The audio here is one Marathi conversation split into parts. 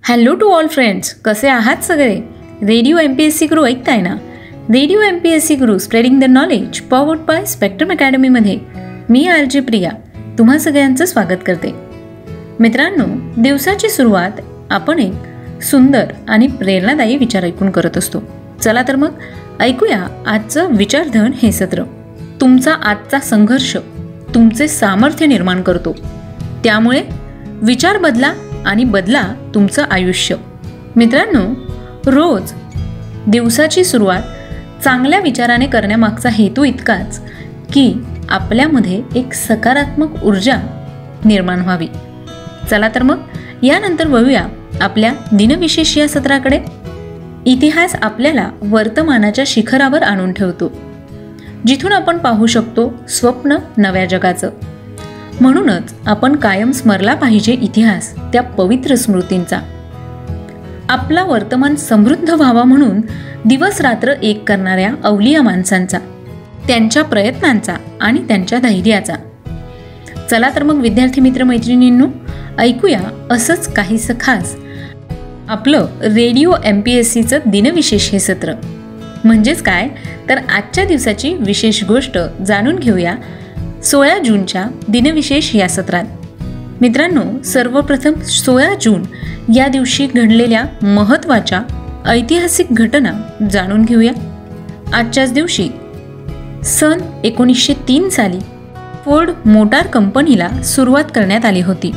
हॅलो टू ऑल फ्रेंड्स, कसे आहात सगळे? रेडिओ MPSC गुरु ऐकताय ना? Radio MPSC Guru spreading the knowledge powered by Spectrum अकॅडमीमध्ये मी RJ प्रिया तुम्हा सगळ्यांचं स्वागत करते. मित्रांनो, दिवसाची सुरुवात आपण एक सुंदर आणि प्रेरणादायी विचार ऐकून करत असतो. चला तर मग ऐकूया आजचं विचारधन हे सत्र. तुमचा आजचा संघर्ष तुमचे सामर्थ्य निर्माण करतो, त्यामुळे विचार बदला आणि बदला तुमचं आयुष्य. मित्रांनो, रोज दिवसाची सुरुवात चांगल्या विचाराने करण्यामागचा हेतू इतकाच की आपल्यामध्ये एक सकारात्मक ऊर्जा निर्माण व्हावी. चला तर मग यानंतर वळूया आपल्या दिनविशेष या सत्राकडे. इतिहास आपल्याला वर्तमानाच्या शिखरावर आणून ठेवतो, जिथून आपण पाहू शकतो स्वप्न नव्या जगाचं. म्हणूनच आपण कायम स्मरला पाहिजे इतिहास, त्या पवित्र स्मृतींचा. आपला वर्तमान समृद्ध व्हावा म्हणून दिवस रात्र एक करणाऱ्या अवलिया माणसांचा, त्यांच्या प्रयत्नांचा आणि त्यांच्या धैर्याचा. चला तर मग विद्यार्थी मित्र मैत्रिणींनो, ऐकूया असंच काहीसं खास आपलं रेडिओ MPSCचं दिनविशेष हे सत्र. म्हणजेच काय तर आजच्या दिवसाची विशेष गोष्ट जाणून घेऊया 16 जूनच्या दिनविशेष या सत्रात. मित्रांनो, सर्वप्रथम 16 जून या दिवशी घडलेल्या महत्त्वाच्या ऐतिहासिक घटना जाणून घेऊया. आजच्याच दिवशी सन 1903 साली फोर्ड मोटार कंपनीला सुरुवात करण्यात आली होती.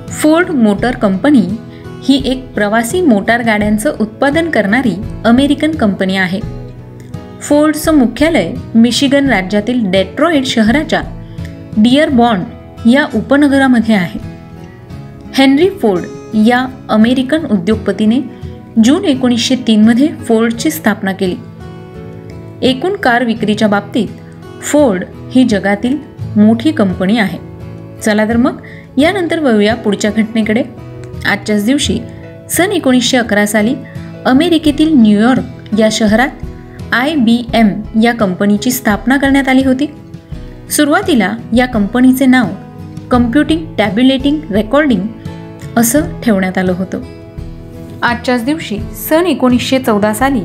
फोर्ड मोटार कंपनी ही एक प्रवासी मोटार गाड्यांचं उत्पादन करणारी अमेरिकन कंपनी आहे. फोर्डचं मुख्यालय मिशिगन राज्यातील डेट्रॉइट शहराच्या डिअरबॉर्न या उपनगरामध्ये आहे. हेनरी फोर्ड या अमेरिकन उद्योगपतीने जून 1903 मध्ये फोर्डची स्थापना केली. एकूण कार विक्रीच्या बाबतीत फोर्ड ही जगातील मोठी कंपनी आहे. चला तर मग यानंतर वळूया पुढच्या घटनेकडे. आजच्याच दिवशी सन 1911 साली अमेरिकेतील न्यूयॉर्क या शहरात IBM या कंपनीची स्थापना करण्यात आली होती. सुरुवातीला या कंपनीचे नाव कम्प्युटिंग टॅब्युलेटिंग रेकॉर्डिंग असं ठेवण्यात आलं होतं. आजच्याच दिवशी सन 1914 साली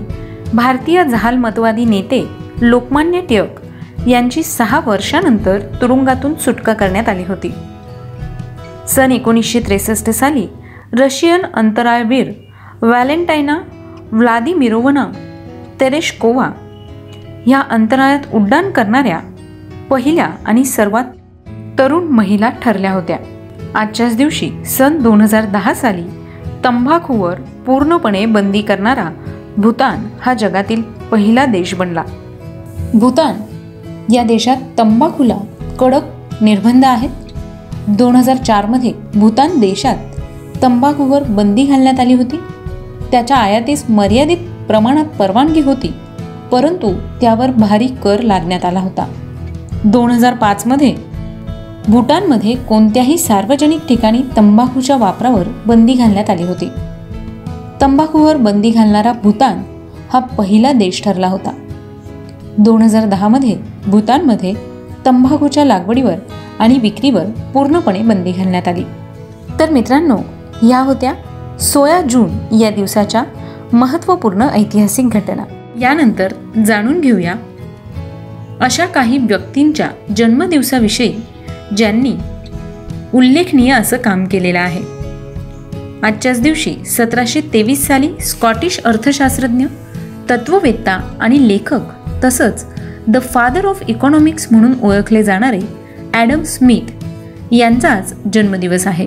भारतीय जहालमतवादी नेते लोकमान्य टिळक यांची 6 वर्षानंतर तुरुंगातून सुटका करण्यात आली होती. सन 1963 साली रशियन अंतराळवीर व्हॅलेंटायना व्लादिमिरोव्ना तेरेशकोवा ह्या अंतराळात उड्डाण करणाऱ्या पहिल्या आणि सर्वात तरुण महिला ठरल्या होत्या. आजच्याच दिवशी सन 2010 साली तंबाखूवर पूर्णपणे बंदी करणारा भूतान हा जगातील पहिला देश बनला. भूतान या देशात तंबाखूला कडक निर्बंध आहेत. 2004 मध्ये भूतान देशात तंबाखूवर बंदी घालण्यात आली होती. त्याच्या आयातीस मर्यादित प्रमाणात परवानगी होती, परंतु त्यावर भारी कर लादण्यात आला होता. 2005 मध्ये भूटानमध्ये कोणत्याही सार्वजनिक ठिकाणी तंबाखूच्या वापरावर बंदी घालण्यात आली होती. तंबाखूवर बंदी घालणारा भूतान हा पहिला देश ठरला होता. 2010 मध्ये भूतानमध्ये तंबाखूच्या लागवडीवर आणि विक्रीवर पूर्णपणे बंदी घालण्यात आली. तर मित्रांनो, या होत्या 16 जून या दिवसाच्या महत्त्वपूर्ण ऐतिहासिक घटना. यानंतर जाणून घेऊया अशा काही व्यक्तींच्या जन्मदिवसाविषयी ज्यांनी उल्लेखनीय असं काम केलेलं आहे. आजच्याच दिवशी 1723 साली स्कॉटिश अर्थशास्त्रज्ञ, तत्ववेत्ता आणि लेखक तसंच द फादर ऑफ इकॉनॉमिक्स म्हणून ओळखले जाणारे ॲडम स्मिथ यांचाच जन्मदिवस आहे.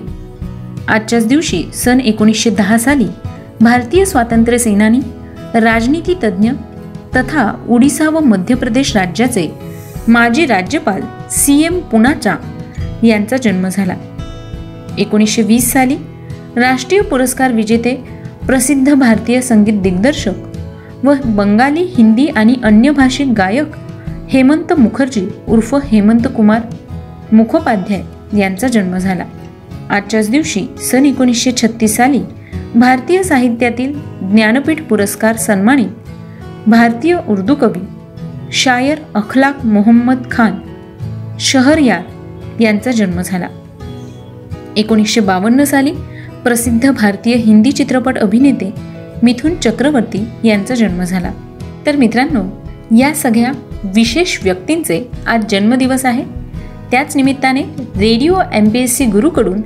आजच्याच दिवशी सन 1910 साली भारतीय स्वातंत्र्य सेनानी, राजनीती तज्ज्ञ तथा ओडिसा व मध्य प्रदेश राज्याचे माजी राज्यपाल CM पुनाचा यांचा जन्म झाला. 1920 साली राष्ट्रीय पुरस्कार विजेते प्रसिद्ध भारतीय संगीत दिग्दर्शक व बंगाली, हिंदी आणि अन्य भाषिक गायक हेमंत मुखर्जी उर्फ हेमंत कुमार मुखोपाध्याय यांचा जन्म झाला. आजच्याच दिवशी सन 1936 साली भारतीय साहित्यातील ज्ञानपीठ पुरस्कार सन्मानित भारतीय उर्दू कवी शायर अखलाक मोहम्मद खान शहरयार यांचा जन्म झाला. 1952 साली प्रसिद्ध भारतीय हिंदी चित्रपट अभिनेते मिथुन चक्रवर्ती यांचा जन्म झाला. तर मित्रांनो, या सगळ्या विशेष व्यक्तींचे आज जन्मदिवस आहे. त्याच निमित्ताने रेडिओ MPSC गुरुकडून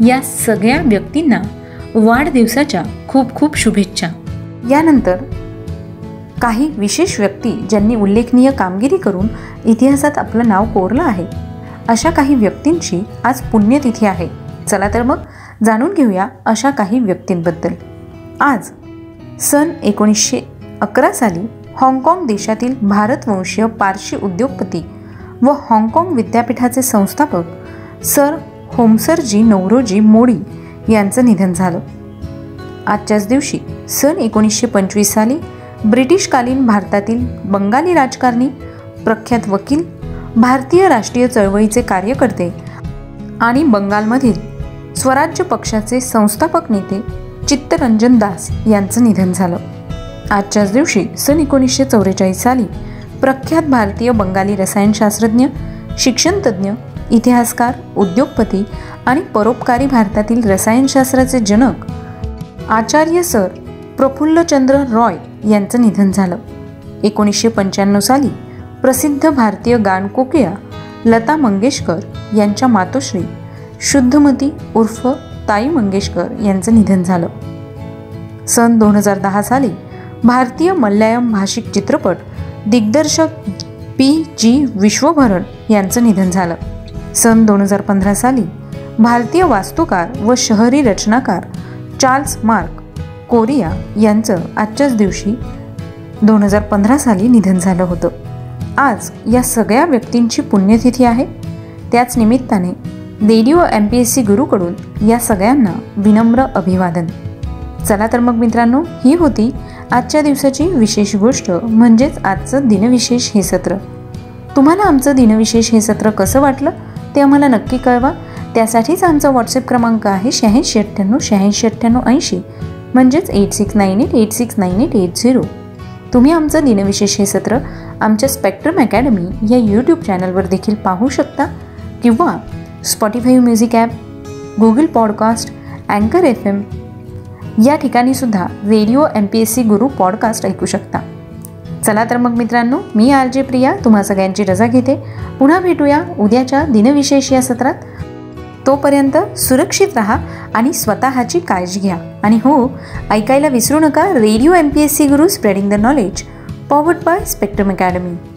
या सगळ्या व्यक्तींना वाढदिवसाच्या खूप खूप शुभेच्छा. यानंतर काही विशेष व्यक्ती ज्यांनी उल्लेखनीय कामगिरी करून इतिहासात आपलं नाव कोरलं आहे, अशा काही व्यक्तींची आज पुण्यतिथी आहे. चला तर मग जाणून घेऊया अशा काही व्यक्तींबद्दल. आज सन 1911 साली हाँगकाँग देशातील भारतवंशीय पारशी उद्योगपती व हाँगकाँग विद्यापीठाचे संस्थापक सर होमसरजी नौरोजी मोडी यांचं निधन झालं. आजच्याच दिवशी सन 1925 साली ब्रिटिशकालीन भारतातील बंगाली राजकारणी, प्रख्यात वकील, भारतीय राष्ट्रीय चळवळीचे कार्यकर्ते आणि बंगालमधील स्वराज्य पक्षाचे संस्थापक नेते चित्तरंजन दास यांचं निधन झालं. आजच्याच दिवशी सन 1944 साली प्रख्यात भारतीय बंगाली रसायनशास्त्रज्ञ, शिक्षणतज्ज्ञ, इतिहासकार, उद्योगपती आणि परोपकारी भारतातील रसायनशास्त्राचे जनक आचार्य सर प्रफुल्लचंद्र रॉय यांचं निधन झालं. 1995 साली प्रसिद्ध भारतीय गानकोकिळा लता मंगेशकर यांच्या मातोश्री शुद्धमती उर्फ ताई मंगेशकर यांचं निधन झालं. सन 2010 साली भारतीय मल्याळम भाषिक चित्रपट दिग्दर्शक PG विश्वभरण यांचं निधन झालं. सन 2015 साली भारतीय वास्तुकार व शहरी रचनाकार चार्ल्स मार्क कोरिया यांचं आजच्याच दिवशी 2015 साली निधन झालं होतं. आज या सगळ्या व्यक्तींची पुण्यतिथी आहे. त्याच निमित्ताने रेडिओ MPSC गुरुकडून या सगळ्यांना विनम्र अभिवादन. चला तर मग मित्रांनो, ही होती आजच्या दिवसाची विशेष गोष्ट, म्हणजेच आजचं दिनविशेष हे सत्र. तुम्हाला आमचं दिनविशेष हे सत्र कसं वाटलं ते आम्हाला नक्की कळवा. त्यासाठीच आमचा व्हॉट्सअप क्रमांक आहे 8698 म्हणजेच 8698869880. तुम्ही आमचं दिनविशेष हे सत्र आमच्या स्पेक्ट्रम अकॅडमी या यूट्यूब चॅनलवर देखील पाहू शकता किंवा Spotify music app, Google podcast, अँकर FM या ठिकाणी सुद्धा रेडिओ MPSC गुरु पॉडकास्ट ऐकू शकता. चला तर मग मित्रांनो, मी RJ प्रिया तुम्हा सगळ्यांची रजा घेते. पुन्हा भेटूया उद्याच्या दिनविशेष या सत्रात. तोपर्यंत सुरक्षित राहा आणि स्वतःची काळजी घ्या. आणि हो, ऐकायला विसरू नका radio MPSC Guru spreading the knowledge, powered by spectrum academy.